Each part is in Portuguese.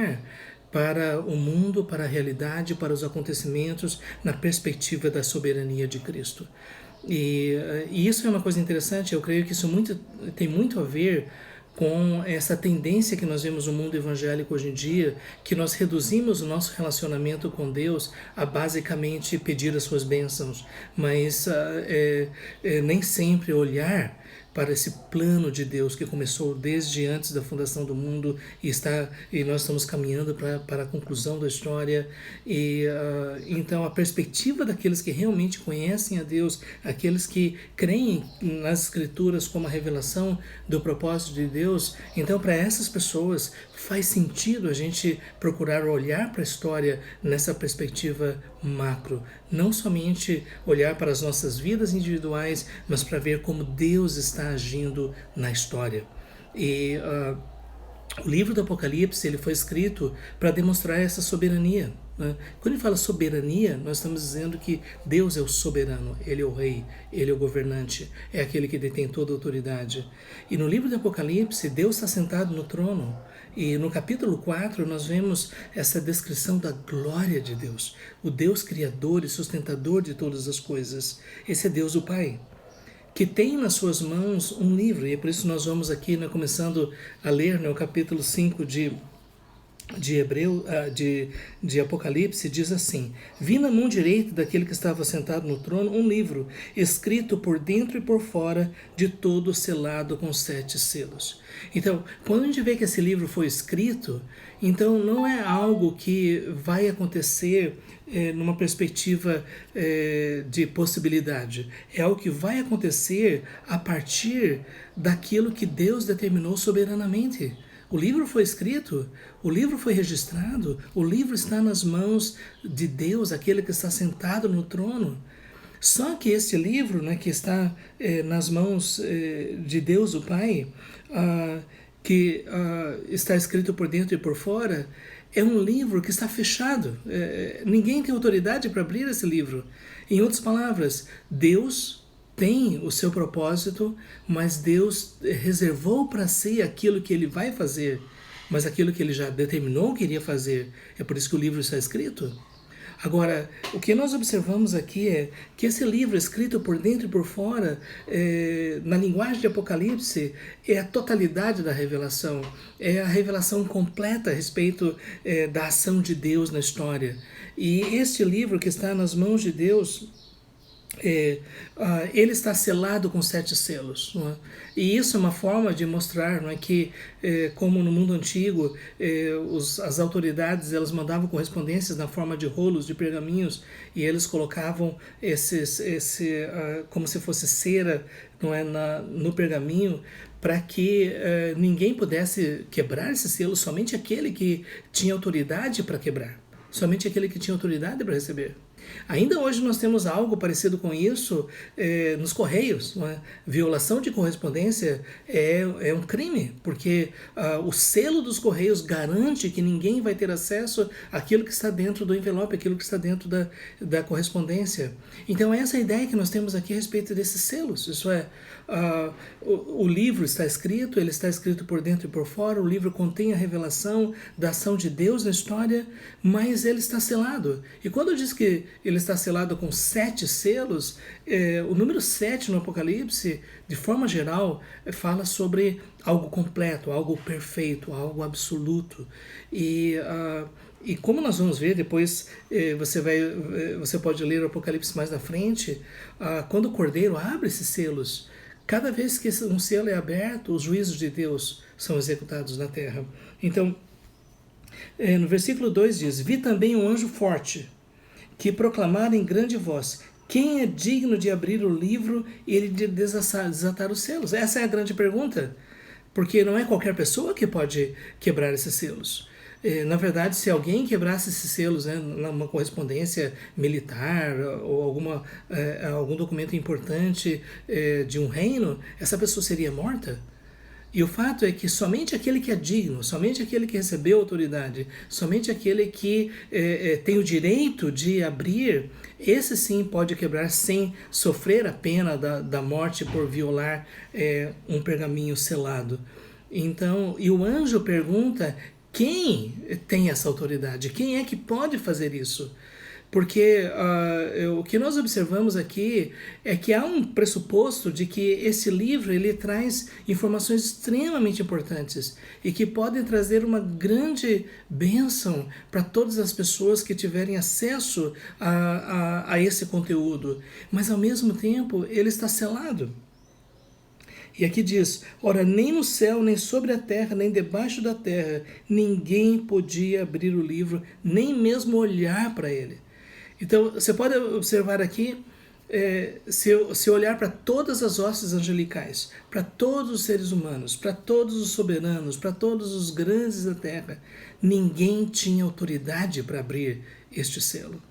olhar para o mundo, para a realidade, para os acontecimentos, na perspectiva da soberania de Cristo. E isso é uma coisa interessante, eu creio que isso tem muito a ver com essa tendência que nós vemos no mundo evangélico hoje em dia, que nós reduzimos o nosso relacionamento com Deus a basicamente pedir as suas bênçãos, mas nem sempre olhar para esse plano de Deus que começou desde antes da fundação do mundo e nós estamos caminhando para a conclusão da história. Então a perspectiva daqueles que realmente conhecem a Deus, aqueles que creem nas Escrituras como a revelação do propósito de Deus, então para essas pessoas faz sentido a gente procurar olhar para a história nessa perspectiva macro, não somente olhar para as nossas vidas individuais, mas para ver como Deus está agindo na história. O livro do Apocalipse ele foi escrito para demonstrar essa soberania. Quando ele fala soberania, nós estamos dizendo que Deus é o soberano, Ele é o rei, Ele é o governante, é aquele que detém toda a autoridade. E no livro do Apocalipse, Deus está sentado no trono. E no capítulo 4 nós vemos essa descrição da glória de Deus, o Deus criador e sustentador de todas as coisas. Esse é Deus o Pai, que tem nas suas mãos um livro, e é por isso nós vamos aqui, começando a ler o capítulo 5 de Apocalipse, diz assim: vi na mão direita daquele que estava sentado no trono um livro, escrito por dentro e por fora, de todo selado com 7 selos. Então, quando a gente vê que esse livro foi escrito, então não é algo que vai acontecer numa perspectiva de possibilidade. É algo que vai acontecer a partir daquilo que Deus determinou soberanamente. O livro foi escrito, o livro foi registrado, o livro está nas mãos de Deus, aquele que está sentado no trono. Só que esse livro, que está nas mãos de Deus, o Pai, que está escrito por dentro e por fora, é um livro que está fechado. Ninguém tem autoridade para abrir esse livro. Em outras palavras, Deus tem o seu propósito, mas Deus reservou para si aquilo que Ele vai fazer, mas aquilo que Ele já determinou que iria fazer. É por isso que o livro está escrito. Agora, o que nós observamos aqui é que esse livro, escrito por dentro e por fora, na linguagem de Apocalipse, é a totalidade da revelação, é a revelação completa a respeito da ação de Deus na história. E este livro que está nas mãos de Deus, ele está selado com 7 selos, não é? E isso é uma forma de mostrar, não é, que como no mundo antigo as autoridades elas mandavam correspondências na forma de rolos de pergaminhos e eles colocavam como se fosse cera, não é, no pergaminho, para que ninguém pudesse quebrar esse selo, somente aquele que tinha autoridade para quebrar, somente aquele que tinha autoridade para receber. Ainda hoje nós temos algo parecido com isso nos Correios. Não é? Violação de correspondência é um crime, porque o selo dos Correios garante que ninguém vai ter acesso àquilo que está dentro do envelope, aquilo que está dentro da correspondência. Então essa é a ideia que nós temos aqui a respeito desses selos. Isso é, o livro está escrito, ele está escrito por dentro e por fora, o livro contém a revelação da ação de Deus na história, mas ele está selado. E quando eu disse que ele está selado com 7 selos, o número 7 no Apocalipse, de forma geral, fala sobre algo completo, algo perfeito, algo absoluto. E como nós vamos ver, depois você pode ler o Apocalipse mais na frente, quando o Cordeiro abre esses selos, cada vez que um selo é aberto, os juízos de Deus são executados na terra. Então, no versículo 2 diz: vi também um anjo forte, que proclamara em grande voz: quem é digno de abrir o livro e ele de desatar os selos? Essa é a grande pergunta, porque não é qualquer pessoa que pode quebrar esses selos. Na verdade, se alguém quebrasse esses selos, numa correspondência militar ou algum documento importante de um reino, essa pessoa seria morta. E o fato é que somente aquele que é digno, somente aquele que recebeu autoridade, somente aquele que tem o direito de abrir, esse sim pode quebrar sem sofrer a pena da morte por violar um pergaminho selado. Então, e o anjo pergunta: quem tem essa autoridade? Quem é que pode fazer isso? Porque o que nós observamos aqui é que há um pressuposto de que esse livro ele traz informações extremamente importantes e que podem trazer uma grande bênção para todas as pessoas que tiverem acesso a esse conteúdo. Mas ao mesmo tempo ele está selado. E aqui diz, ora, nem no céu, nem sobre a terra, nem debaixo da terra, ninguém podia abrir o livro, nem mesmo olhar para ele. Então, você pode observar aqui, se olhar para todas as hostes angelicais, para todos os seres humanos, para todos os soberanos, para todos os grandes da terra, ninguém tinha autoridade para abrir este selo,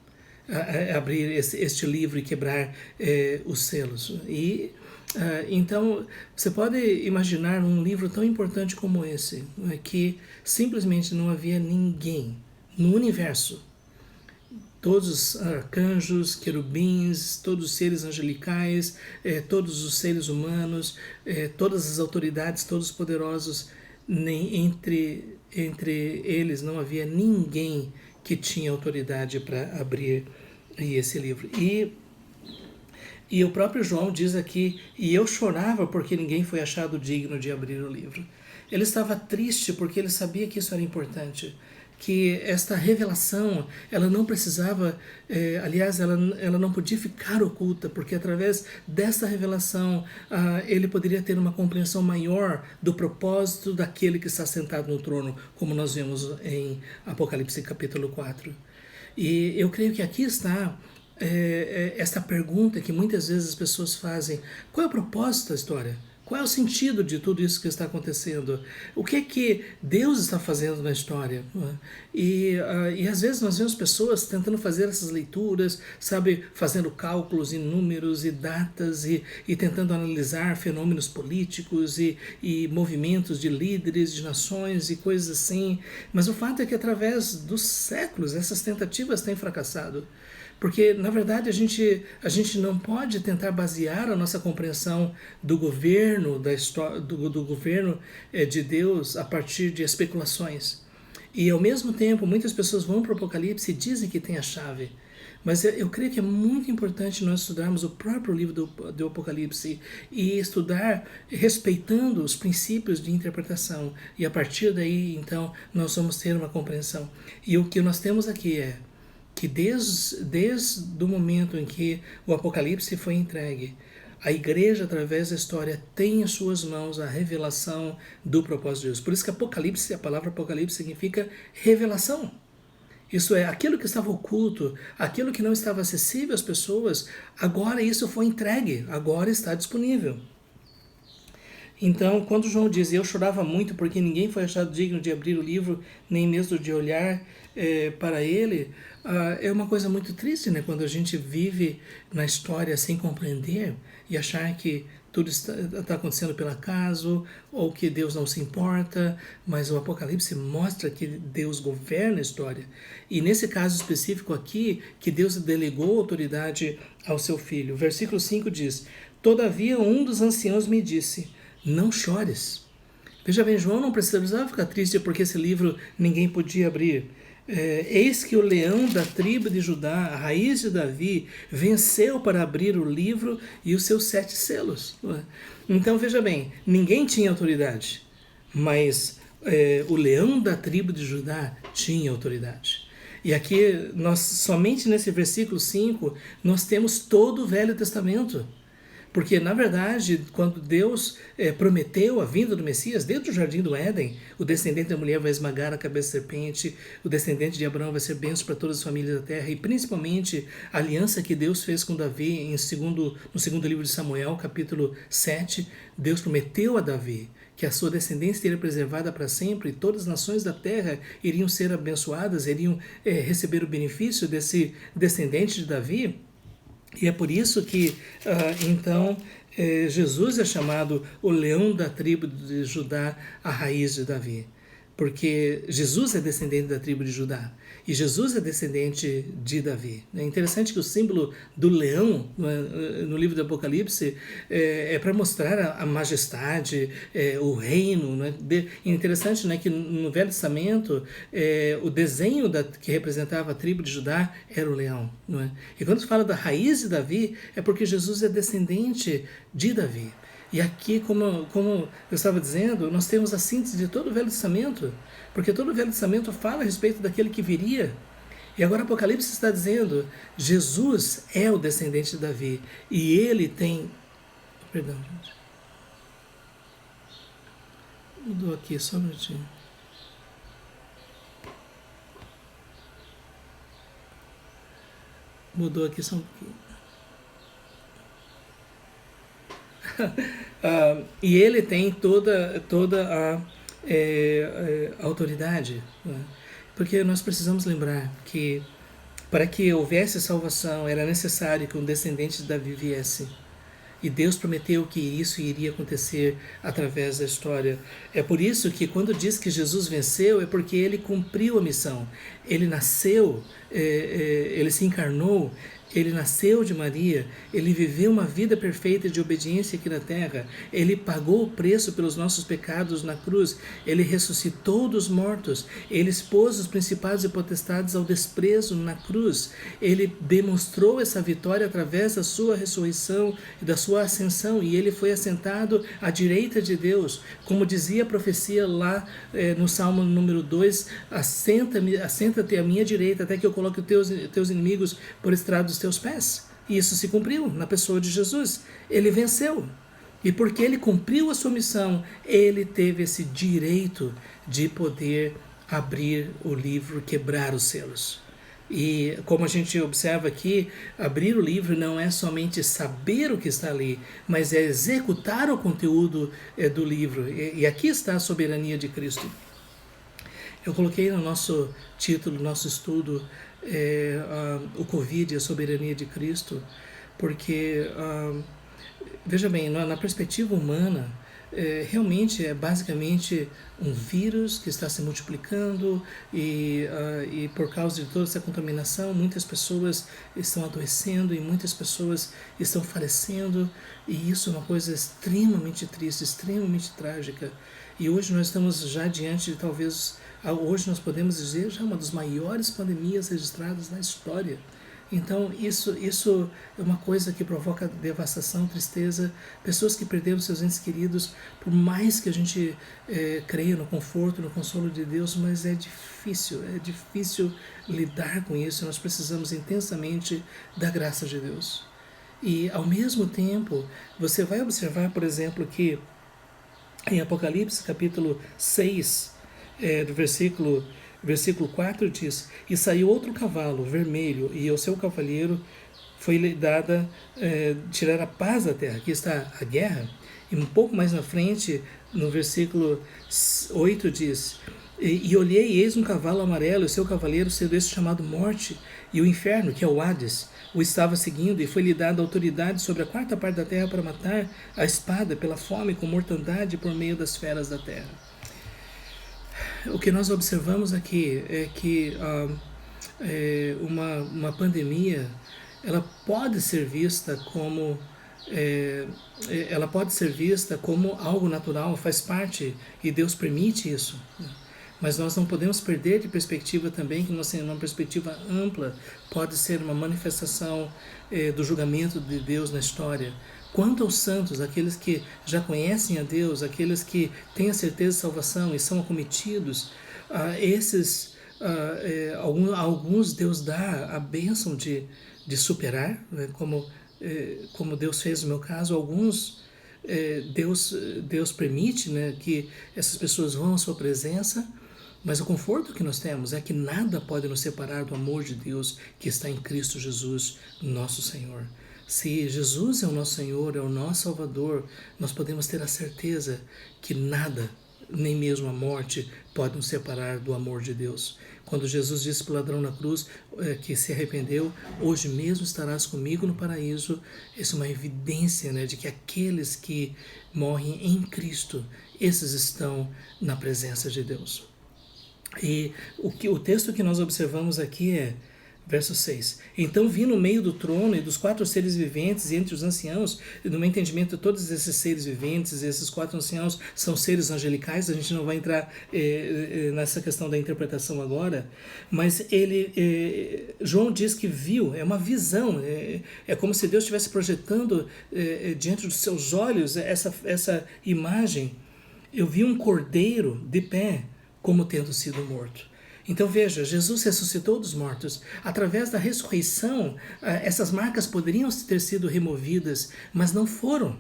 abrir este livro e quebrar os selos. Então, você pode imaginar um livro tão importante como esse, que simplesmente não havia ninguém no universo, todos os arcanjos, querubins, todos os seres angelicais, todos os seres humanos, todas as autoridades, todos os poderosos, nem entre eles não havia ninguém que tinha autoridade para abrir esse livro. E o próprio João diz aqui, e eu chorava porque ninguém foi achado digno de abrir o livro. Ele estava triste porque ele sabia que isso era importante, que esta revelação, ela não precisava, aliás, ela não podia ficar oculta, porque através desta revelação ele poderia ter uma compreensão maior do propósito daquele que está sentado no trono, como nós vemos em Apocalipse capítulo 4. E eu creio que aqui está esta pergunta que muitas vezes as pessoas fazem: qual é o propósito da história? Qual é o sentido de tudo isso que está acontecendo? O que é que Deus está fazendo na história? E às vezes nós vemos pessoas tentando fazer essas leituras, sabe, fazendo cálculos e números e datas e tentando analisar fenômenos políticos e movimentos de líderes de nações e coisas assim. Mas o fato é que através dos séculos essas tentativas têm fracassado. Porque, na verdade, a gente não pode tentar basear a nossa compreensão do governo, da história, do governo de Deus a partir de especulações. E, ao mesmo tempo, muitas pessoas vão para o Apocalipse e dizem que tem a chave. Mas eu creio que é muito importante nós estudarmos o próprio livro do Apocalipse e estudar respeitando os princípios de interpretação. E, a partir daí, então, nós vamos ter uma compreensão. E o que nós temos aqui é que desde o momento em que o Apocalipse foi entregue, a igreja, através da história, tem em suas mãos a revelação do propósito de Deus. Por isso que Apocalipse, a palavra Apocalipse significa revelação. Isso é, aquilo que estava oculto, aquilo que não estava acessível às pessoas, agora isso foi entregue, agora está disponível. Então, quando João diz, eu chorava muito porque ninguém foi achado digno de abrir o livro, nem mesmo de olhar para ele, é uma coisa muito triste, né? Quando a gente vive na história sem compreender e achar que tudo está acontecendo pelo acaso ou que Deus não se importa, mas o Apocalipse mostra que Deus governa a história. E nesse caso específico aqui, que Deus delegou autoridade ao seu Filho. Versículo 5 diz, todavia um dos anciãos me disse, não chores. Veja bem, João não precisava ficar triste porque esse livro ninguém podia abrir. Eis que o leão da tribo de Judá, a raiz de Davi, venceu para abrir o livro e os seus 7 selos. Então veja bem, ninguém tinha autoridade, mas o leão da tribo de Judá tinha autoridade. E aqui, somente nesse versículo 5, nós temos todo o Velho Testamento. Porque, na verdade, quando Deus prometeu a vinda do Messias, dentro do jardim do Éden, o descendente da mulher vai esmagar a cabeça da serpente, o descendente de Abraão vai ser bênção para todas as famílias da terra, e principalmente a aliança que Deus fez com Davi no segundo livro de Samuel, capítulo 7, Deus prometeu a Davi que a sua descendência seria preservada para sempre, e todas as nações da terra iriam ser abençoadas, iriam receber o benefício desse descendente de Davi. E é por isso que, então, Jesus é chamado o leão da tribo de Judá, a raiz de Davi. porque Jesus é descendente da tribo de Judá e Jesus é descendente de Davi. É interessante que o símbolo do leão no livro do Apocalipse é para mostrar a majestade, o reino. Né? É interessante, né, que no Velho Testamento o desenho que representava a tribo de Judá era o leão. Não é? E quando se fala da raiz de Davi, é porque Jesus é descendente de Davi. E aqui, como eu estava dizendo, nós temos a síntese de todo o Velho Testamento, porque todo o Velho Testamento fala a respeito daquele que viria. E agora Apocalipse está dizendo, Jesus é o descendente de Davi, e ele tem... Perdão, gente. Mudou aqui, só um minutinho. Mudou aqui só um pouquinho. E ele tem toda a autoridade, né? Porque nós precisamos lembrar que para que houvesse salvação era necessário que um descendente de Davi viesse. E Deus prometeu que isso iria acontecer através da história. É por isso que quando diz que Jesus venceu, é porque ele cumpriu a missão. Ele nasceu, ele se encarnou, ele nasceu de Maria, ele viveu uma vida perfeita de obediência aqui na terra, ele pagou o preço pelos nossos pecados na cruz, ele ressuscitou dos mortos, ele expôs os principados e potestades ao desprezo na cruz, ele demonstrou essa vitória através da sua ressurreição e da sua ascensão, e ele foi assentado à direita de Deus, como dizia a profecia lá no Salmo número 2, assenta-te à minha direita até que eu coloque os teus inimigos por estrado dos teus pés. E isso se cumpriu na pessoa de Jesus. Ele venceu. E porque ele cumpriu a sua missão, ele teve esse direito de poder abrir o livro, quebrar os selos. E como a gente observa aqui, abrir o livro não é somente saber o que está ali, mas é executar o conteúdo do livro. E aqui está a soberania de Cristo. Eu coloquei no nosso título, no nosso estudo, o Covid e a soberania de Cristo, porque, veja bem, na perspectiva humana, realmente é basicamente um vírus que está se multiplicando e por causa de toda essa contaminação, muitas pessoas estão adoecendo e muitas pessoas estão falecendo, e isso é uma coisa extremamente triste, extremamente trágica. E hoje nós estamos já diante de talvez... Hoje nós podemos dizer já uma das maiores pandemias registradas na história. Então isso é uma coisa que provoca devastação, tristeza, pessoas que perderam seus entes queridos, por mais que a gente creia no conforto, no consolo de Deus, mas é difícil lidar com isso, nós precisamos intensamente da graça de Deus. E ao mesmo tempo, você vai observar, por exemplo, que em Apocalipse capítulo 6, do versículo 4 diz, e saiu outro cavalo vermelho, e ao seu cavaleiro foi dada tirar a paz da terra. Aqui está a guerra. E um pouco mais na frente, no versículo 8 diz, e olhei, e eis um cavalo amarelo, e seu cavaleiro sendo esse chamado Morte, e o inferno, que é o Hades, o estava seguindo, e foi-lhe dada autoridade sobre a quarta parte da terra para matar a espada, pela fome, com mortandade por meio das feras da terra. O que nós observamos aqui é que uma pandemia, ela pode ser vista como algo natural, faz parte, e Deus permite isso. Mas nós não podemos perder de perspectiva também que numa perspectiva ampla pode ser uma manifestação do julgamento de Deus na história. Quanto aos santos, aqueles que já conhecem a Deus, aqueles que têm a certeza de salvação e são acometidos, alguns Deus dá a bênção de superar, né, como Deus fez no meu caso. Alguns Deus permite, né, que essas pessoas vão à sua presença, mas o conforto que nós temos é que nada pode nos separar do amor de Deus que está em Cristo Jesus, nosso Senhor. Se Jesus é o nosso Senhor, é o nosso Salvador, nós podemos ter a certeza que nada, nem mesmo a morte, pode nos separar do amor de Deus. Quando Jesus disse para o ladrão na cruz que se arrependeu, hoje mesmo estarás comigo no paraíso, isso é uma evidência, né, de que aqueles que morrem em Cristo, esses estão na presença de Deus. E o texto que nós observamos aqui é verso 6. Então vi no meio do trono e dos 4 seres viventes e entre os anciãos, e no meu entendimento todos esses seres viventes, esses 4 anciãos são seres angelicais, a gente não vai entrar nessa questão da interpretação agora, mas João diz que viu, é uma visão, é como se Deus estivesse projetando diante dos seus olhos essa imagem. Eu vi um cordeiro de pé como tendo sido morto. Então veja, Jesus ressuscitou dos mortos. Através da ressurreição, essas marcas poderiam ter sido removidas, mas não foram.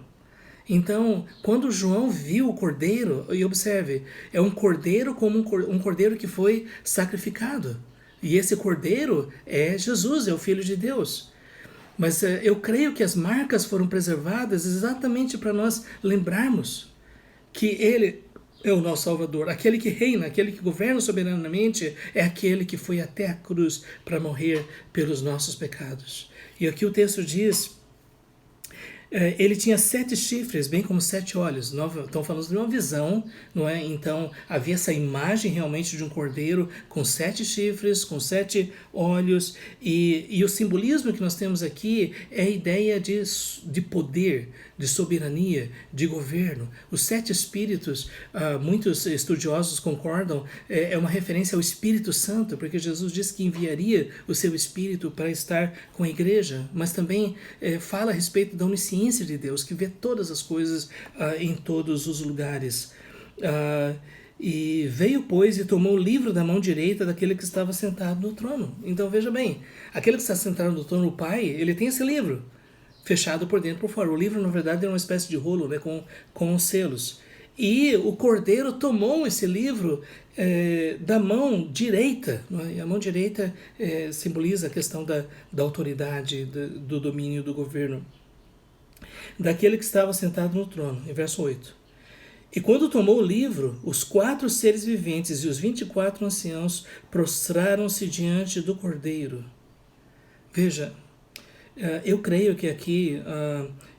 Então, quando João viu o cordeiro, e observe, é um cordeiro como um cordeiro que foi sacrificado. E esse cordeiro é Jesus, é o Filho de Deus. Mas eu creio que as marcas foram preservadas exatamente para nós lembrarmos que ele é o nosso Salvador. Aquele que reina, aquele que governa soberanamente, é aquele que foi até a cruz para morrer pelos nossos pecados. E aqui o texto diz, ele tinha 7 chifres, bem como 7 olhos. Estão falando de uma visão, não é? Então havia essa imagem realmente de um cordeiro com 7 chifres, com 7 olhos. E o simbolismo que nós temos aqui é a ideia de poder, de soberania, de governo. Os 7 espíritos, muitos estudiosos concordam, é uma referência ao Espírito Santo, porque Jesus disse que enviaria o seu Espírito para estar com a igreja, mas também fala a respeito da onisciência de Deus, que vê todas as coisas em todos os lugares. E veio, pois, e tomou o livro da mão direita daquele que estava sentado no trono. Então veja bem, aquele que está sentado no trono, o Pai, ele tem esse livro, fechado por dentro e por fora. O livro, na verdade, é uma espécie de rolo, né, com os selos. E o cordeiro tomou esse livro da mão direita. Né? E a mão direita simboliza a questão da autoridade, do domínio, do governo daquele que estava sentado no trono, em verso 8. E quando tomou o livro, os 4 seres viventes e os 24 anciãos prostraram-se diante do cordeiro. Veja, eu creio que aqui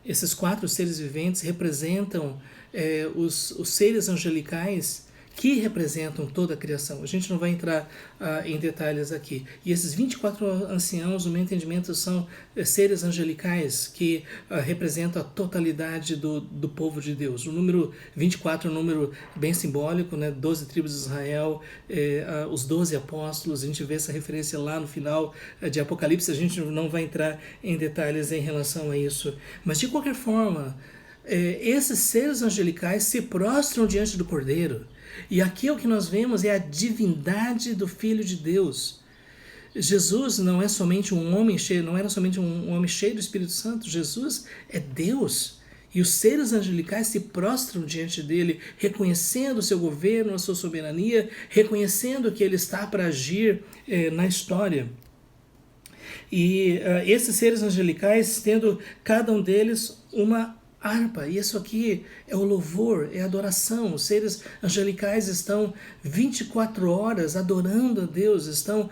esses 4 seres viventes representam os seres angelicais que representam toda a criação. A gente não vai entrar em detalhes aqui. E esses 24 anciãos, no meu entendimento, são seres angelicais que representam a totalidade do povo de Deus. O número 24 é um número bem simbólico, né? 12 tribos de Israel, os 12 apóstolos, a gente vê essa referência lá no final de Apocalipse, a gente não vai entrar em detalhes em relação a isso. Mas, de qualquer forma, esses seres angelicais se prostram diante do Cordeiro. E aqui o que nós vemos é a divindade do Filho de Deus. Jesus não é somente um homem cheio, não era somente um homem cheio do Espírito Santo. Jesus é Deus. E os seres angelicais se prostram diante dele, reconhecendo o seu governo, a sua soberania, reconhecendo que ele está para agir na história. E esses seres angelicais, tendo cada um deles uma harpa, e isso aqui é o louvor, é a adoração. Os seres angelicais estão 24 horas adorando a Deus, estão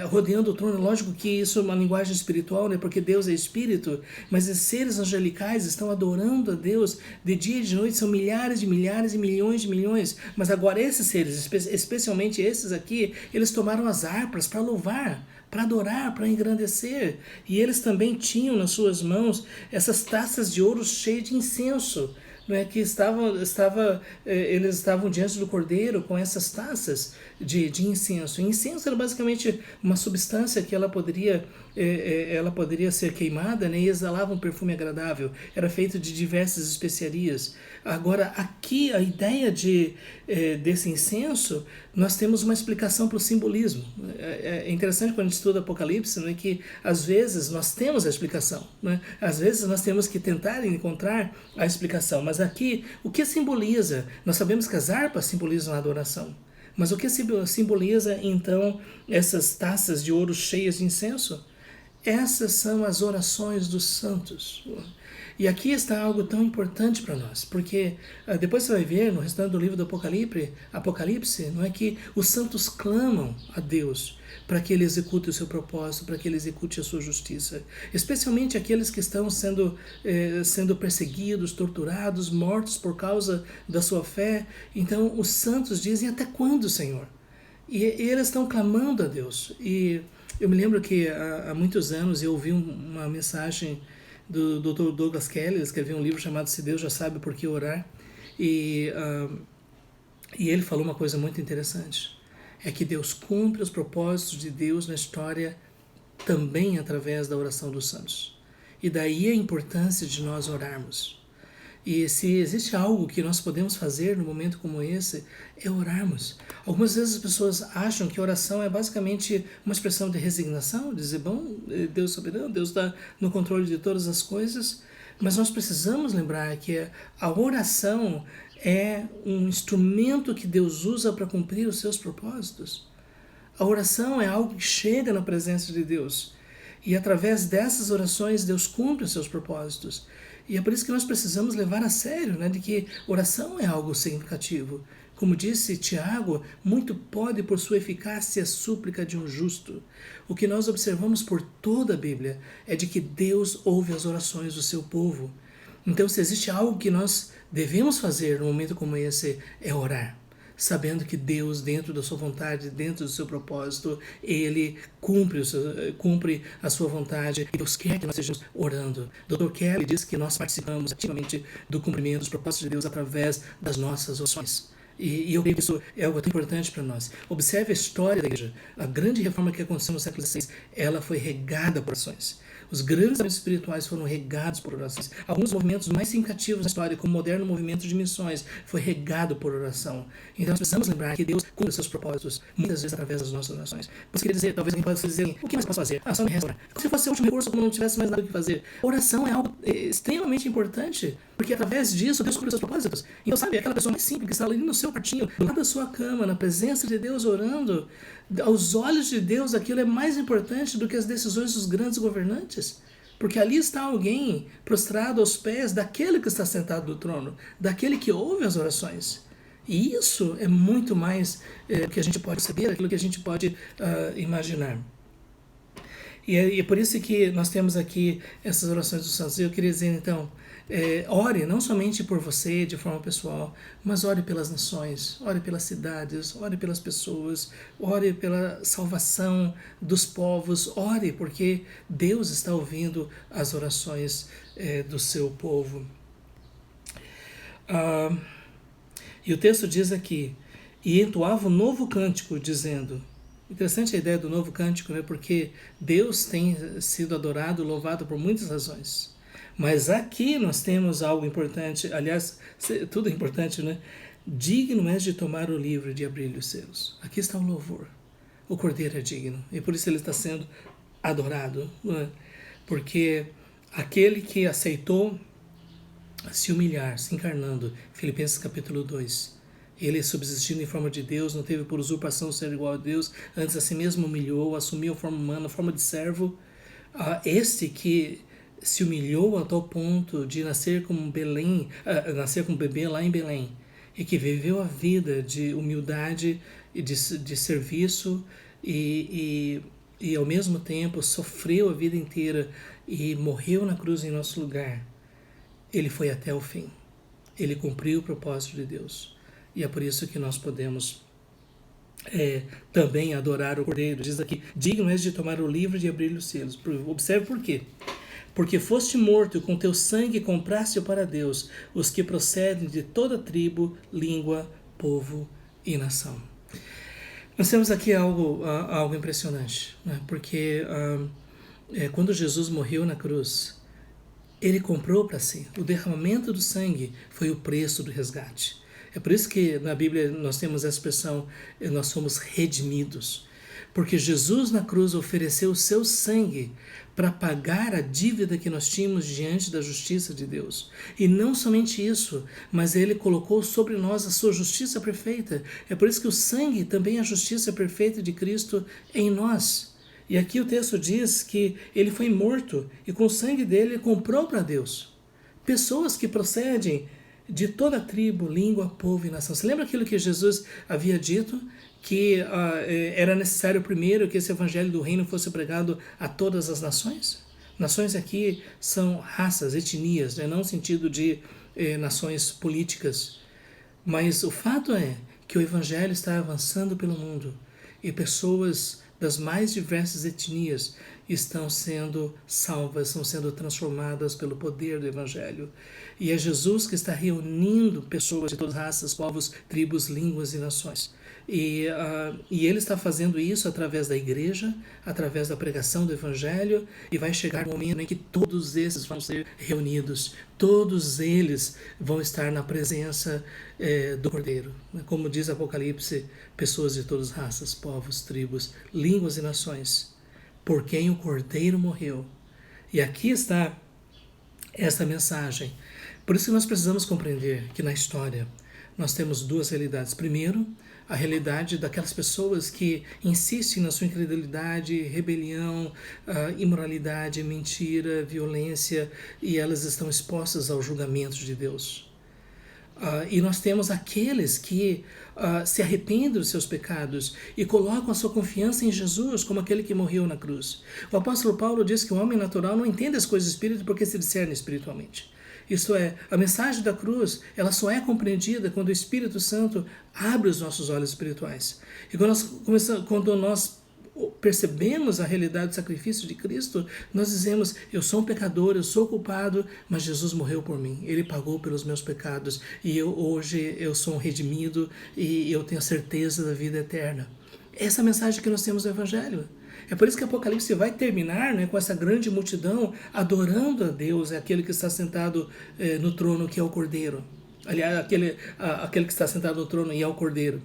rodeando o trono. Lógico que isso é uma linguagem espiritual, né? Porque Deus é espírito, mas os seres angelicais estão adorando a Deus de dia e de noite, são milhares de milhares e milhões de milhões. Mas agora esses seres, especialmente esses aqui, eles tomaram as harpas para louvar, para adorar, para engrandecer. E eles também tinham nas suas mãos essas taças de ouro cheias de incenso, né, que eles estavam diante do Cordeiro com essas taças de incenso. E incenso era basicamente uma substância que ela poderia ser queimada, né, e exalava um perfume agradável. Era feito de diversas especiarias. Agora, aqui, a ideia desse incenso, nós temos uma explicação para o simbolismo. É interessante quando a gente estuda Apocalipse, né, que às vezes nós temos a explicação, né? Às vezes nós temos que tentar encontrar a explicação. Mas aqui, o que simboliza? Nós sabemos que as harpas simbolizam a adoração. Mas o que simboliza, então, essas taças de ouro cheias de incenso? Essas são as orações dos santos. E aqui está algo tão importante para nós, porque depois você vai ver no restante do livro do Apocalipse, não é que os santos clamam a Deus para que ele execute o seu propósito, para que ele execute a sua justiça. Especialmente aqueles que estão sendo perseguidos, torturados, mortos por causa da sua fé. Então os santos dizem: até quando, Senhor? E eles estão clamando a Deus. E eu me lembro que há muitos anos eu ouvi uma mensagem do Dr. Douglas Kelly. Ele escreveu um livro chamado Se Deus Já Sabe Por Que Orar. E ele falou uma coisa muito interessante. É que Deus cumpre os propósitos de Deus na história também através da oração dos santos. E daí a importância de nós orarmos. E se existe algo que nós podemos fazer num momento como esse, é orarmos. Algumas vezes as pessoas acham que a oração é basicamente uma expressão de resignação, dizer, bom, Deus é soberano, Deus está no controle de todas as coisas, mas nós precisamos lembrar que a oração é um instrumento que Deus usa para cumprir os seus propósitos. A oração é algo que chega na presença de Deus. E através dessas orações, Deus cumpre os seus propósitos. E é por isso que nós precisamos levar a sério, né, de que oração é algo significativo. Como disse Tiago, muito pode por sua eficácia a súplica de um justo. O que nós observamos por toda a Bíblia é de que Deus ouve as orações do seu povo. Então, se existe algo que nós devemos fazer num momento como esse, é orar. Sabendo que Deus, dentro da sua vontade, dentro do seu propósito, Ele cumpre a sua vontade e Deus quer que nós estejamos orando. Dr. Kelly diz que nós participamos ativamente do cumprimento dos propósitos de Deus através das nossas orações. E eu creio que isso é algo tão importante para nós. Observe a história da igreja. A grande reforma que aconteceu no século XVI, ela foi regada por orações. Os grandes movimentos espirituais foram regados por orações. Alguns movimentos mais significativos na história, como o moderno movimento de missões, foi regado por oração. Então nós precisamos lembrar que Deus cumpre os seus propósitos, muitas vezes através das nossas orações. Por isso queria dizer, talvez alguém possa dizer, o que mais posso fazer? Só me resta orar. Como se fosse o último recurso, como não tivesse mais nada o que fazer. Oração é algo extremamente importante, porque através disso Deus cumpre os seus propósitos. Então sabe, aquela pessoa mais simples que está ali no seu quartinho, do lado da sua cama, na presença de Deus orando, aos olhos de Deus aquilo é mais importante do que as decisões dos grandes governantes. Porque ali está alguém prostrado aos pés daquele que está sentado no trono, daquele que ouve as orações. E isso é muito mais que a gente pode saber, aquilo que a gente pode imaginar. E é por isso que nós temos aqui essas orações dos santos. Eu queria dizer, então, ore não somente por você de forma pessoal, mas ore pelas nações, ore pelas cidades, ore pelas pessoas, ore pela salvação dos povos, ore porque Deus está ouvindo as orações do seu povo. E o texto diz aqui, e entoava um novo cântico, dizendo... Interessante a ideia do novo cântico, né? Porque Deus tem sido adorado, louvado por muitas razões. Mas aqui nós temos algo importante, aliás, tudo é importante, né? Digno és de tomar o livro e de abrir os selos. Aqui está o louvor. O Cordeiro é digno, e por isso ele está sendo adorado, né? Porque aquele que aceitou se humilhar, se encarnando, Filipenses capítulo 2, ele, subsistindo em forma de Deus, não teve por usurpação ser igual a Deus, antes a si mesmo humilhou, assumiu a forma humana, a forma de servo. Este que se humilhou a tal ponto de nascer como Belém, nascer como bebê lá em Belém, e que viveu a vida de humildade e de serviço e ao mesmo tempo sofreu a vida inteira e morreu na cruz em nosso lugar. Ele foi até o fim. Ele cumpriu o propósito de Deus. E é por isso que nós podemos também adorar o Cordeiro. Diz aqui, digno és de tomar o livro e de abrir os selos. Observe por quê. Porque foste morto e com teu sangue compraste para Deus os que procedem de toda tribo, língua, povo e nação. Nós temos aqui algo impressionante, né? Porque quando Jesus morreu na cruz, ele comprou para si. O derramamento do sangue foi o preço do resgate. É por isso que na Bíblia nós temos a expressão, nós somos redimidos. Porque Jesus na cruz ofereceu o seu sangue para pagar a dívida que nós tínhamos diante da justiça de Deus. E não somente isso, mas ele colocou sobre nós a sua justiça perfeita. É por isso que o sangue também é a justiça perfeita de Cristo em nós. E aqui o texto diz que ele foi morto e com o sangue dele comprou para Deus pessoas que procedem de toda tribo, língua, povo e nação. Você lembra aquilo que Jesus havia dito? Que era necessário primeiro que esse evangelho do reino fosse pregado a todas as nações? Nações aqui são raças, etnias, né? Não no sentido de nações políticas. Mas o fato é que o evangelho está avançando pelo mundo. e pessoas das mais diversas etnias estão sendo salvas, estão sendo transformadas pelo poder do Evangelho. E é Jesus que está reunindo pessoas de todas as raças, povos, tribos, línguas e nações. E Ele está fazendo isso através da igreja, através da pregação do Evangelho, e vai chegar um momento em que todos esses vão ser reunidos, todos eles vão estar na presença do Cordeiro. Como diz Apocalipse, pessoas de todas as raças, povos, tribos, línguas e nações, por quem o Cordeiro morreu. E aqui está esta mensagem. Por isso que nós precisamos compreender que na história nós temos duas realidades. Primeiro, a realidade daquelas pessoas que insistem na sua incredulidade, rebelião, imoralidade, mentira, violência, e elas estão expostas ao julgamento de Deus. E nós temos aqueles que se arrependem dos seus pecados e colocam a sua confiança em Jesus como aquele que morreu na cruz. O apóstolo Paulo diz que o homem natural não entende as coisas do Espírito porque se discerne espiritualmente. Isto é, a mensagem da cruz, ela só é compreendida quando o Espírito Santo abre os nossos olhos espirituais. E quando nós percebemos a realidade do sacrifício de Cristo, nós dizemos, eu sou um pecador, eu sou culpado, mas Jesus morreu por mim, Ele pagou pelos meus pecados, e hoje eu sou um redimido, e eu tenho a certeza da vida eterna. Essa é a mensagem que nós temos no Evangelho. É por isso que Apocalipse vai terminar, né, com essa grande multidão adorando a Deus, aquele que está sentado no trono, que é o Cordeiro. Aliás, aquele que está sentado no trono e é o Cordeiro.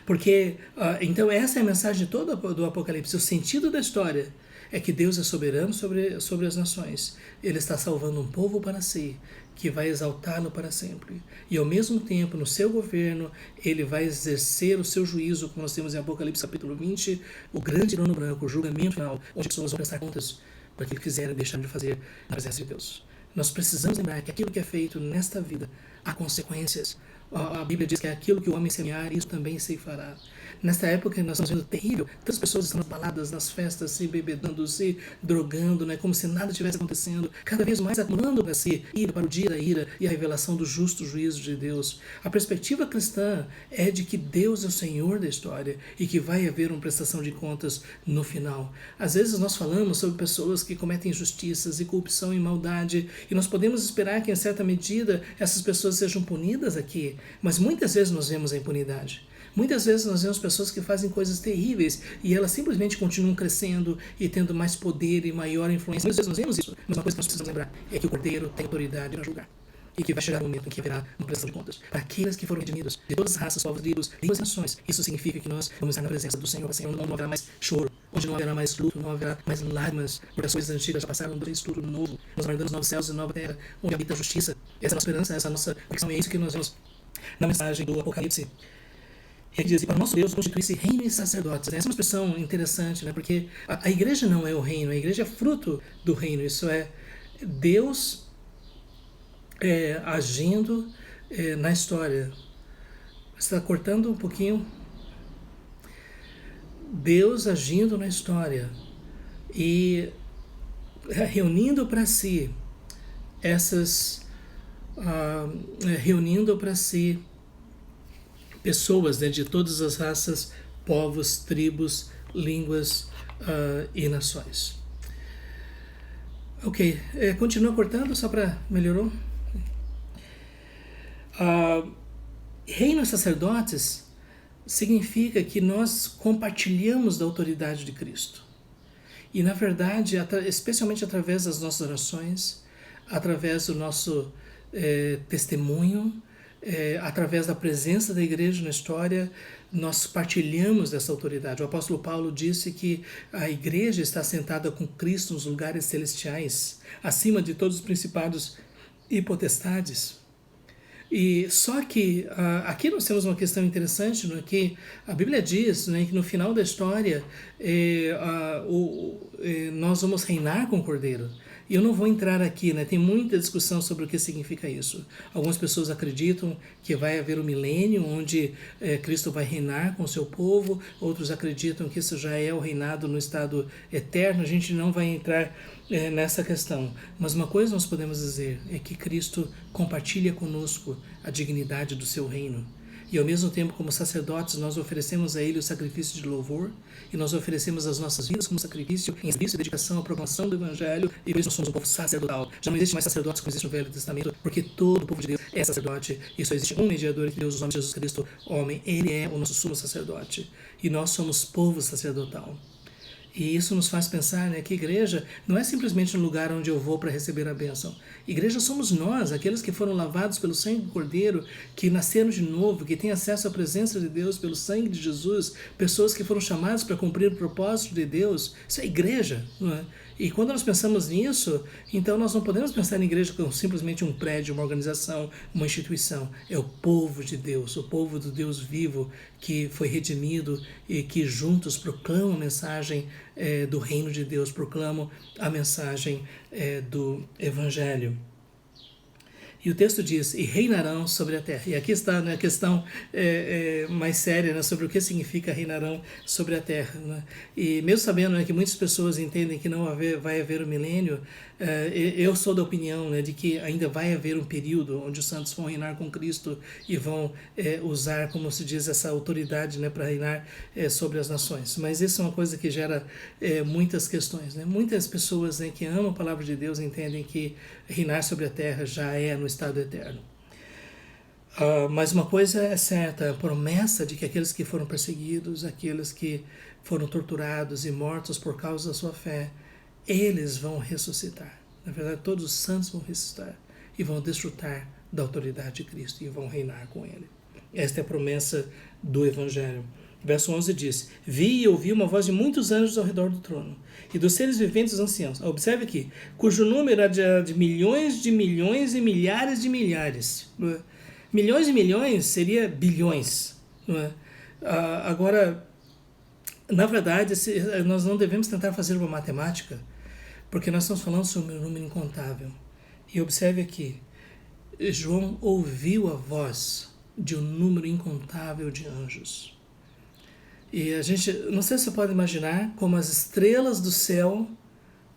Porque, então, essa é a mensagem toda do Apocalipse. O sentido da história é que Deus é soberano sobre as nações. Ele está salvando um povo para si, que vai exaltá-lo para sempre. E ao mesmo tempo, no seu governo, ele vai exercer o seu juízo, como nós temos em Apocalipse capítulo 20, o grande trono branco, o julgamento final, onde as pessoas vão prestar contas para aquilo que quiserem deixar de fazer na presença de Deus. Nós precisamos lembrar que aquilo que é feito nesta vida há consequências. A Bíblia diz que é aquilo que o homem semear, isso também se fará. Nesta época nós estamos vendo terrível, tantas pessoas estão nas baladas, nas festas, se bebedando, se drogando, né, como se nada tivesse acontecendo, cada vez mais acumulando para si, ira para o dia da ira e a revelação do justo juízo de Deus. A perspectiva cristã é de que Deus é o Senhor da história e que vai haver uma prestação de contas no final. Às vezes nós falamos sobre pessoas que cometem injustiças e corrupção e maldade, e nós podemos esperar que em certa medida essas pessoas sejam punidas aqui, mas muitas vezes nós vemos a impunidade. Muitas vezes nós vemos pessoas que fazem coisas terríveis e elas simplesmente continuam crescendo e tendo mais poder e maior influência. Muitas vezes nós vemos isso, mas uma coisa que nós precisamos lembrar é que o Cordeiro tem autoridade para julgar e que vai chegar um momento em que haverá uma prestação de contas. Para aqueles que foram redimidos de todas as raças, povos, tribos, línguas e nações, isso significa que nós vamos estar na presença do Senhor. Senhor, não haverá mais choro, onde não haverá mais luto, não haverá mais lágrimas, porque as coisas antigas já passaram, por isso tudo novo. Nós aguardamos novos céus e nova terra, onde habita a justiça. Essa é a nossa esperança, essa é a nossa convicção, é isso que nós vemos na mensagem do Apocalipse. Ele diz, para o nosso Deus constitui-se reino e sacerdotes. Essa é uma expressão interessante, né? Porque a igreja não é o reino, a igreja é fruto do reino. Isso é Deus agindo na história. Você está cortando um pouquinho. Deus agindo na história e reunindo para si pessoas, né, de todas as raças, povos, tribos, línguas e nações. Ok, continua cortando só para melhorou. Reino e sacerdotes significa que nós compartilhamos da autoridade de Cristo. E na verdade, especialmente através das nossas orações, através do nosso testemunho, através da presença da igreja na história, nós partilhamos dessa autoridade. O apóstolo Paulo disse que a igreja está sentada com Cristo nos lugares celestiais, acima de todos os principados e potestades. E só que aqui nós temos uma questão interessante, né, que a Bíblia diz, né, que no final da história nós vamos reinar com o Cordeiro. E eu não vou entrar aqui, né? Tem muita discussão sobre o que significa isso. Algumas pessoas acreditam que vai haver um milênio onde Cristo vai reinar com o seu povo, outros acreditam que isso já é o reinado no estado eterno. A gente não vai entrar nessa questão. Mas uma coisa nós podemos dizer é que Cristo compartilha conosco a dignidade do seu reino. e ao mesmo tempo, como sacerdotes, nós oferecemos a Ele o sacrifício de louvor, e nós oferecemos as nossas vidas como sacrifício, em serviço e dedicação à proclamação do Evangelho, e por isso nós somos um povo sacerdotal. Já não existe mais sacerdotes como existe no Velho Testamento, porque todo o povo de Deus é sacerdote, e só existe um mediador entre Deus e os homens, Jesus Cristo, homem. Ele é o nosso sumo sacerdote, e nós somos povo sacerdotal. E isso nos faz pensar, né, que igreja não é simplesmente um lugar onde eu vou para receber a bênção. Igreja somos nós, aqueles que foram lavados pelo sangue do Cordeiro, que nasceram de novo, que têm acesso à presença de Deus pelo sangue de Jesus, pessoas que foram chamadas para cumprir o propósito de Deus. Isso é igreja, não é? E quando nós pensamos nisso, então nós não podemos pensar em igreja como simplesmente um prédio, uma organização, uma instituição. É o povo de Deus, o povo do Deus vivo que foi redimido e que juntos proclamam a mensagem do reino de Deus, proclamam a mensagem do Evangelho. E o texto diz, e reinarão sobre a terra. E aqui está, né, a questão mais séria, né, sobre o que significa reinarão sobre a terra. Né? E mesmo sabendo, né, que muitas pessoas entendem que não vai haver o milênio, eu sou da opinião, né, de que ainda vai haver um período onde os santos vão reinar com Cristo e vão usar, como se diz, essa autoridade, né, para reinar sobre as nações. Mas isso é uma coisa que gera muitas questões. Né? Muitas pessoas, né, que amam a palavra de Deus entendem que reinar sobre a terra já é no estado eterno. Mas uma coisa é certa, a promessa de que aqueles que foram perseguidos, aqueles que foram torturados e mortos por causa da sua fé, eles vão ressuscitar. Na verdade, todos os santos vão ressuscitar e vão desfrutar da autoridade de Cristo e vão reinar com Ele. Esta é a promessa do Evangelho. Verso 11 diz, vi e ouvi uma voz de muitos anjos ao redor do trono, e dos seres viventes os anciãos. Observe aqui, cujo número era de milhões e milhares de milhares. Não é? Milhões e milhões seria bilhões. Não é? Agora, na verdade, nós não devemos tentar fazer uma matemática, porque nós estamos falando sobre um número incontável. E observe aqui, João ouviu a voz de um número incontável de anjos. E a gente, não sei se você pode imaginar como as estrelas do céu,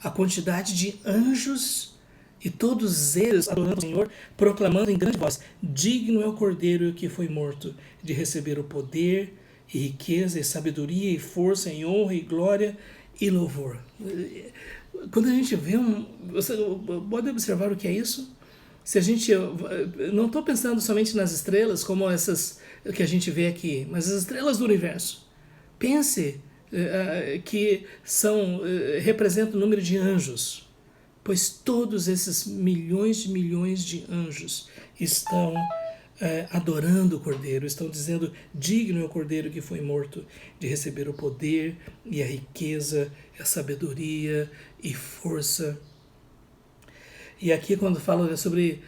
a quantidade de anjos e todos eles adorando o Senhor, proclamando em grande voz, digno é o Cordeiro que foi morto de receber o poder e riqueza e sabedoria e força e honra e glória e louvor. Quando a gente vê você pode observar o que é isso? Se a gente, não estou pensando somente nas estrelas como essas que a gente vê aqui, mas as estrelas do universo. Pense que representam o número de anjos, pois todos esses milhões de anjos estão adorando o Cordeiro, estão dizendo, digno é o Cordeiro que foi morto de receber o poder e a riqueza, a sabedoria e força. E aqui quando fala sobre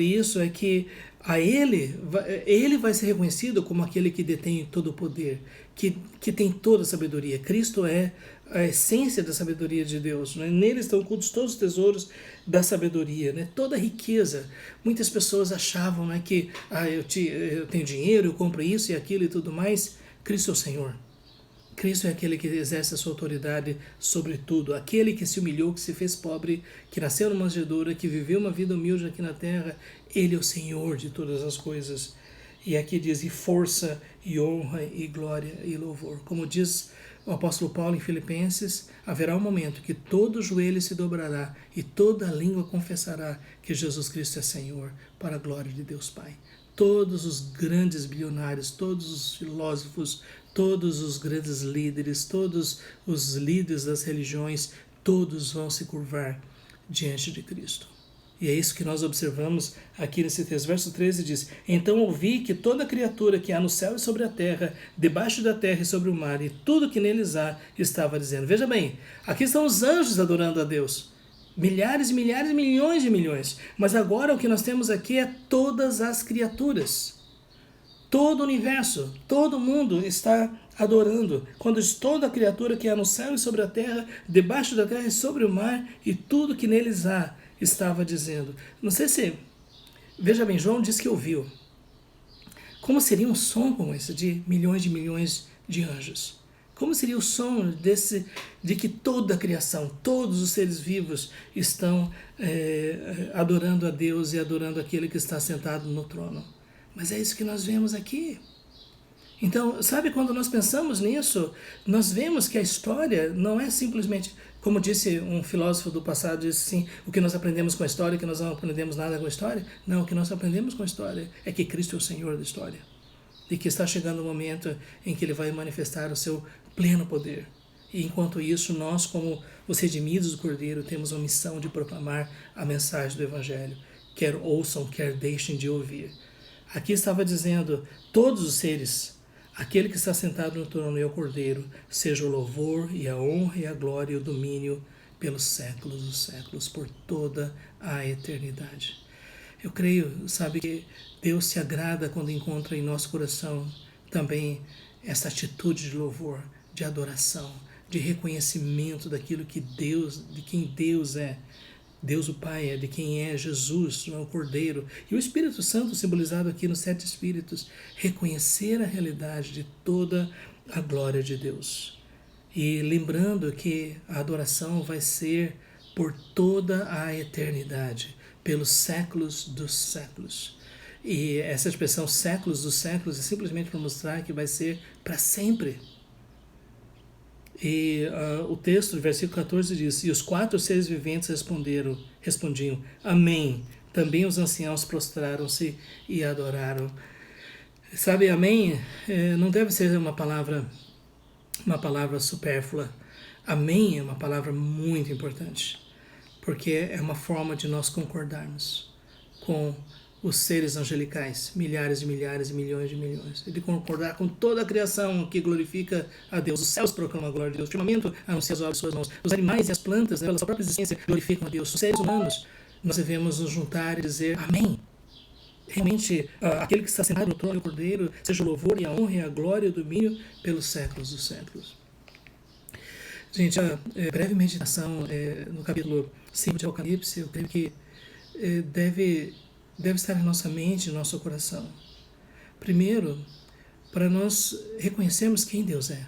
isso é que a ele vai ser reconhecido como aquele que detém todo o poder, que tem toda a sabedoria. Cristo é a essência da sabedoria de Deus. Né? Nele estão ocultos todos os tesouros da sabedoria, né? Toda a riqueza. Muitas pessoas achavam, né, que eu tenho dinheiro, eu compro isso e aquilo e tudo mais. Cristo é o Senhor. Cristo é aquele que exerce a sua autoridade sobre tudo, aquele que se humilhou, que se fez pobre, que nasceu numa manjedoura, que viveu uma vida humilde aqui na terra. Ele é o Senhor de todas as coisas. E aqui diz, e força, e honra, e glória, e louvor. Como diz o apóstolo Paulo em Filipenses, haverá um momento que todo joelho se dobrará e toda língua confessará que Jesus Cristo é Senhor, para a glória de Deus Pai. Todos os grandes bilionários, todos os filósofos, todos os grandes líderes, todos os líderes das religiões, todos vão se curvar diante de Cristo. E é isso que nós observamos aqui nesse texto. Verso 13 diz, então ouvi que toda criatura que há no céu e sobre a terra, debaixo da terra e sobre o mar, e tudo que neles há, estava dizendo. Veja bem, aqui estão os anjos adorando a Deus. Milhares e milhares, milhões de milhões. Mas agora o que nós temos aqui é todas as criaturas. Todo o universo, todo mundo está adorando. Quando diz toda criatura que há no céu e sobre a terra, debaixo da terra e sobre o mar, e tudo que neles há, estava dizendo. Não sei se... Veja bem, João diz que ouviu. Como seria um som como esse de milhões de anjos? Como seria o som de que toda a criação, todos os seres vivos estão adorando a Deus e adorando aquele que está sentado no trono? Mas é isso que nós vemos aqui. Então, sabe, quando nós pensamos nisso, nós vemos que a história não é simplesmente, como disse um filósofo do passado, disse assim, o que nós aprendemos com a história, que nós não aprendemos nada com a história. Não, o que nós aprendemos com a história é que Cristo é o Senhor da história. E que está chegando o momento em que Ele vai manifestar o seu pleno poder. E enquanto isso, nós, como os redimidos do Cordeiro, temos a missão de proclamar a mensagem do Evangelho. Quer ouçam, quer deixem de ouvir. Aqui estava dizendo, todos os seres, aquele que está sentado no trono e o Cordeiro, seja o louvor e a honra e a glória e o domínio pelos séculos dos séculos, por toda a eternidade. Eu creio, sabe, que Deus se agrada quando encontra em nosso coração também essa atitude de louvor, de adoração, de reconhecimento daquilo que Deus, de quem Deus é. Deus o Pai é de quem é Jesus, o Cordeiro. E o Espírito Santo, simbolizado aqui nos 7 Espíritos, reconhecer a realidade de toda a glória de Deus. E lembrando que a adoração vai ser por toda a eternidade, pelos séculos dos séculos. E essa expressão séculos dos séculos é simplesmente para mostrar que vai ser para sempre. E o texto, versículo 14 diz, e os 4 seres viventes respondiam, amém. Também os anciãos prostraram-se e adoraram. Sabe, amém não deve ser uma palavra supérflua. Amém é uma palavra muito importante, porque é uma forma de nós concordarmos com os seres angelicais, milhares e milhares e milhões de milhões, de concordar com toda a criação que glorifica a Deus. Os céus proclamam a glória de Deus, o firmamento anuncia as obras de suas mãos, os animais e as plantas, pela sua própria existência, glorificam a Deus. Os seres humanos, nós devemos nos juntar e dizer amém. Realmente, aquele que está sentado no trono do Cordeiro, seja o louvor e a honra e a glória e o domínio pelos séculos dos séculos. Gente, a breve meditação no capítulo 5 de Apocalipse, eu creio que deve estar em nossa mente, em nosso coração. Primeiro, para nós reconhecermos quem Deus é.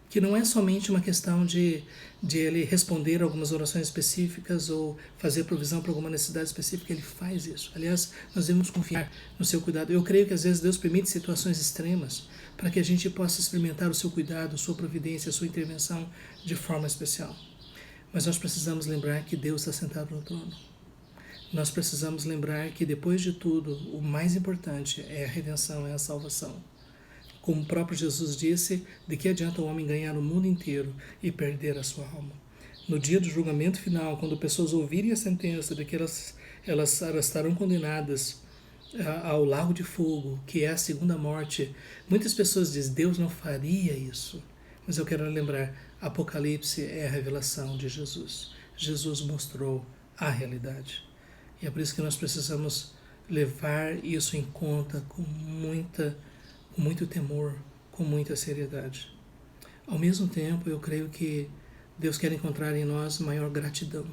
Que não é somente uma questão de Ele responder algumas orações específicas ou fazer provisão para alguma necessidade específica, Ele faz isso. Aliás, nós devemos confiar no seu cuidado. Eu creio que às vezes Deus permite situações extremas para que a gente possa experimentar o seu cuidado, a sua providência, a sua intervenção de forma especial. Mas nós precisamos lembrar que Deus está sentado no trono. Nós precisamos lembrar que depois de tudo, o mais importante é a redenção, é a salvação. Como o próprio Jesus disse, de que adianta o homem ganhar o mundo inteiro e perder a sua alma? No dia do julgamento final, quando pessoas ouvirem a sentença de que elas estarão condenadas ao lago de fogo, que é a segunda morte, muitas pessoas dizem, Deus não faria isso. Mas eu quero lembrar, Apocalipse é a revelação de Jesus. Jesus mostrou a realidade. E é por isso que nós precisamos levar isso em conta com muito temor, com muita seriedade. Ao mesmo tempo, eu creio que Deus quer encontrar em nós maior gratidão.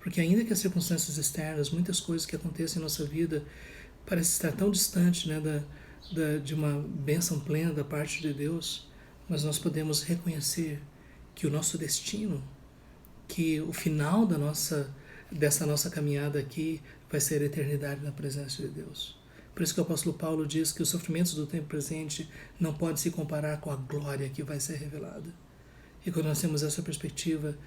Porque ainda que as circunstâncias externas, muitas coisas que acontecem em nossa vida, parecem estar tão distantes, né, de uma bênção plena da parte de Deus, mas nós podemos reconhecer que o nosso destino, que o final dessa nossa caminhada aqui vai ser a eternidade na presença de Deus. Por isso que o apóstolo Paulo diz que os sofrimentos do tempo presente não podem se comparar com a glória que vai ser revelada. E quando nós temos essa perspectiva,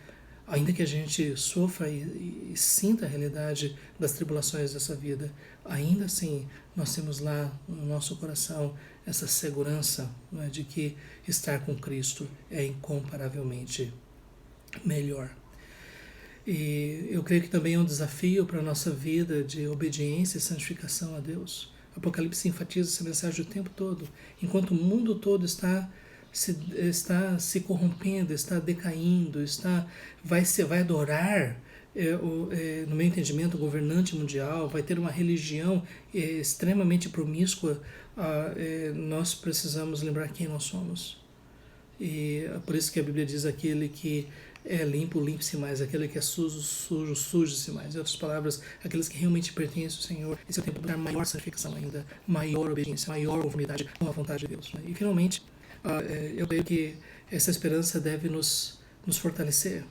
ainda que a gente sofra e sinta a realidade das tribulações dessa vida, ainda assim nós temos lá no nosso coração essa segurança, não é, de que estar com Cristo é incomparavelmente melhor. E eu creio que também é um desafio para a nossa vida de obediência e santificação a Deus. O Apocalipse enfatiza essa mensagem o tempo todo. Enquanto o mundo todo está se corrompendo, está decaindo, vai adorar, no meu entendimento, o governante mundial, vai ter uma religião extremamente promíscua, nós precisamos lembrar quem nós somos. E é por isso que a Bíblia diz aquele que é limpo, limpe-se mais, aquele que é sujo, suje-se mais. Em outras palavras, aqueles que realmente pertencem ao Senhor, esse é o tempo para maior santificação ainda, maior obediência, maior conformidade com a vontade de Deus. Né? E finalmente, eu creio que essa esperança deve nos fortalecer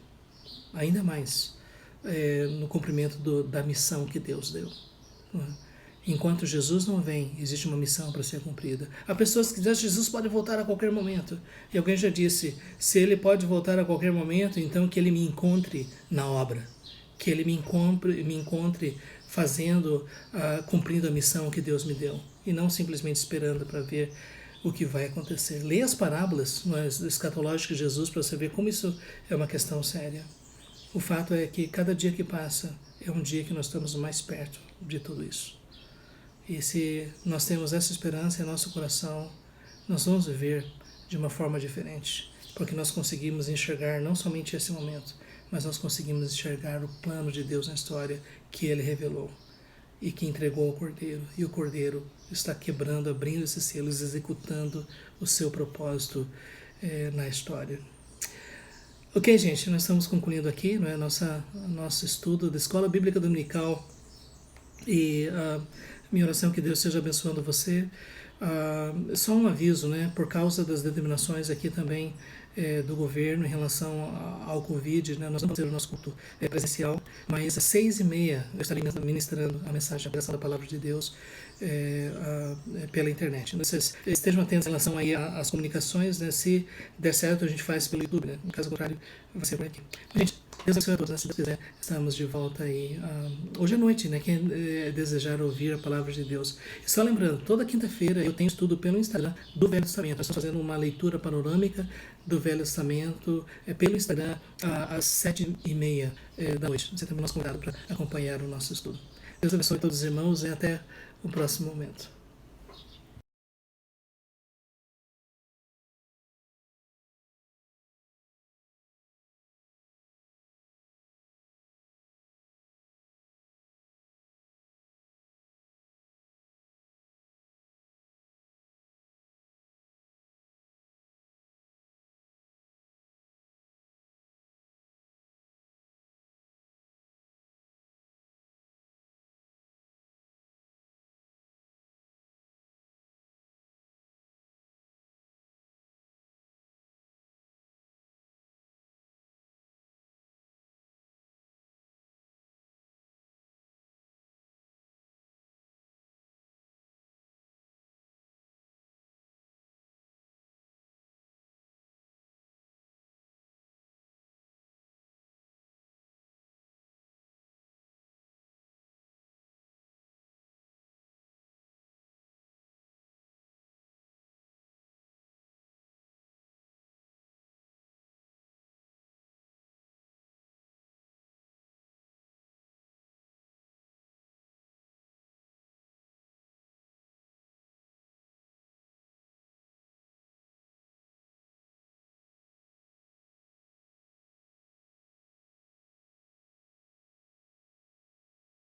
ainda mais no cumprimento da missão que Deus deu. Né? Enquanto Jesus não vem, existe uma missão para ser cumprida. Há pessoas que dizem que Jesus pode voltar a qualquer momento. E alguém já disse, se ele pode voltar a qualquer momento, então que ele me encontre na obra. Que ele me encontre fazendo, cumprindo a missão que Deus me deu. E não simplesmente esperando para ver o que vai acontecer. Leia as parábolas escatológicas de Jesus para você ver como isso é uma questão séria. O fato é que cada dia que passa é um dia que nós estamos mais perto de tudo isso. E se nós temos essa esperança em nosso coração, nós vamos viver de uma forma diferente, porque nós conseguimos enxergar não somente esse momento, mas nós conseguimos enxergar o plano de Deus na história que Ele revelou e que entregou ao Cordeiro. E o Cordeiro está quebrando, abrindo esses selos, executando o seu propósito na história. Ok, gente, nós estamos concluindo aqui, não é, nosso estudo da Escola Bíblica Dominical. E minha oração é que Deus esteja abençoando você. Só um aviso, né? Por causa das determinações aqui também do governo em relação ao Covid, né? Nós vamos ter o nosso culto presencial, mas às 6h30 eu estarei ministrando a mensagem, a pregação da Palavra de Deus pela internet. Então, vocês estejam atentos em relação aí às comunicações, né? Se der certo, a gente faz pelo YouTube, né? No caso contrário, vai ser por aqui. Gente, Deus abençoe a todos, né? Se Deus quiser, estamos de volta aí hoje à noite, né? Quem desejar ouvir a palavra de Deus. E só lembrando, toda quinta-feira eu tenho estudo pelo Instagram do Velho Testamento. Nós estamos fazendo uma leitura panorâmica do Velho Testamento pelo Instagram às 7h30 da noite. Você também é nosso convidado para acompanhar o nosso estudo. Deus abençoe a todos os irmãos e até o próximo momento.